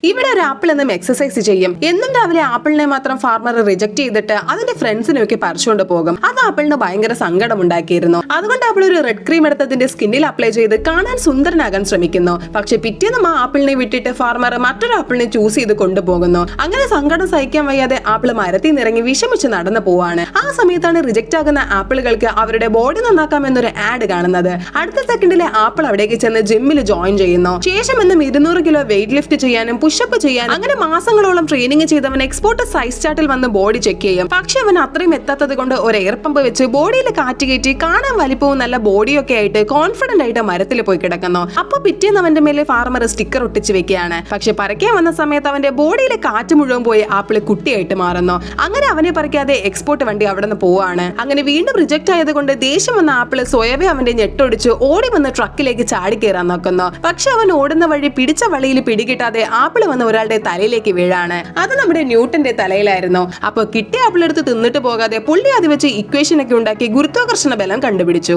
ഇവിടെ ഒരു ആപ്പിൾ എന്നും എക്സസൈസ് ചെയ്യും. എന്നും രാവിലെ ആപ്പിളിനെ മാത്രം ഫാർമർ റിജക്ട് ചെയ്തിട്ട് അതിന്റെ ഫ്രണ്ട്സിനൊക്കെ പറിച്ചുകൊണ്ട് പോകും. അത് ആപ്പിളിന് ഭയങ്കര സങ്കടം ഉണ്ടാക്കിയിരുന്നു. അതുകൊണ്ട് ആപ്പിൾ ഒരു റെഡ് ക്രീം എടുത്തതിന്റെ സ്കിന്നിൽ അപ്ലൈ ചെയ്ത് കാണാൻ സുന്ദരനാകാൻ ശ്രമിക്കുന്നു. പക്ഷെ പിറ്റേന്നും ആ ആപ്പിളിനെ വിട്ടിട്ട് ഫാർമർ മറ്റൊരു ആപ്പിളിനെ ചൂസ് ചെയ്ത് കൊണ്ടുപോകുന്നു. അങ്ങനെ സങ്കടം സഹിക്കാൻ വയ്യാതെ ആപ്പിൾ മരത്തിൽ നിറങ്ങി വിഷമിച്ച് നടന്നു പോവാണ്. ആ സമയത്താണ് റിജക്ട് ആകുന്ന ആപ്പിളുകൾക്ക് അവരുടെ ബോഡി നന്നാക്കാമെന്നൊരു ആഡ് കാണുന്നത്. അടുത്ത സെക്കൻഡിലെ ആപ്പിൾ അവിടേക്ക് ചെന്ന് ജിമ്മിൽ ജോയിൻ ചെയ്യുന്നു. ശേഷം എന്നും 200 കിലോ വെയിറ്റ് ലിഫ്റ്റ് ചെയ്യാനും പുഷപ്പ് ചെയ്യാൻ അങ്ങനെ മാസങ്ങളോളം ട്രെയിനിങ് ചെയ്തവൻ എക്സ്പോർട്ട് സൈസ് ചാർട്ടിൽ വന്ന് ബോഡി ചെക്ക് ചെയ്യും. പക്ഷെ അവൻ അത്രയും എത്താത്തത് കൊണ്ട് ഒരു എയർ പമ്പ് വെച്ച് ബോഡിയിൽ കാറ്റ് കയറ്റി കാണാൻ വലിപ്പവും നല്ല ബോഡിയൊക്കെ ആയിട്ട് കോൺഫിഡന്റ് ആയിട്ട് മരത്തിൽ പോയി കിടക്കുന്നു. അപ്പൊ പിറ്റേന്ന് അവന്റെ മേലെ ഫാർമർ സ്റ്റിക്കർ ഒട്ടിച്ച് വെക്കുകയാണ്. പക്ഷെ പറിക്കാൻ വന്ന സമയത്ത് അവന്റെ ബോഡിയിലെ കാറ്റ് മുഴുവൻ പോയി ആപ്പിള് കുട്ടിയായിട്ട് മാറുന്നു. അങ്ങനെ അവനെ പറിക്കാതെ എക്സ്പോർട്ട് വണ്ടി അവിടെ നിന്ന് പോവാണ്. അങ്ങനെ വീണ്ടും റിജക്ട് ആയതുകൊണ്ട് ദേഷ്യം വന്ന ആപ്പിള് സ്വയമേ അവന്റെ ഞെട്ടൊടിച്ച് ഓടി വന്ന് ട്രക്കിലേക്ക് ചാടി കയറാൻ നോക്കുന്നു. പക്ഷെ അവൻ ഓടുന്ന വഴി പിടിച്ച വളിയിൽ പിടികിട്ടാതെ ആപ്പിൾ വന്ന് ഒരാളുടെ തലയിലേക്ക് വീഴാണ്. അത് നമ്മുടെ ന്യൂട്ടന്റെ തലയിലായിരുന്നു. അപ്പൊ കിട്ടിയ ആപ്പിൾ എടുത്ത് തിന്നിട്ട് പോകാതെ പുള്ളി അത് വെച്ച് ഇക്വേഷൻ ഒക്കെ ഉണ്ടാക്കി ഗുരുത്വാകർഷണ ബലം കണ്ടുപിടിച്ചു.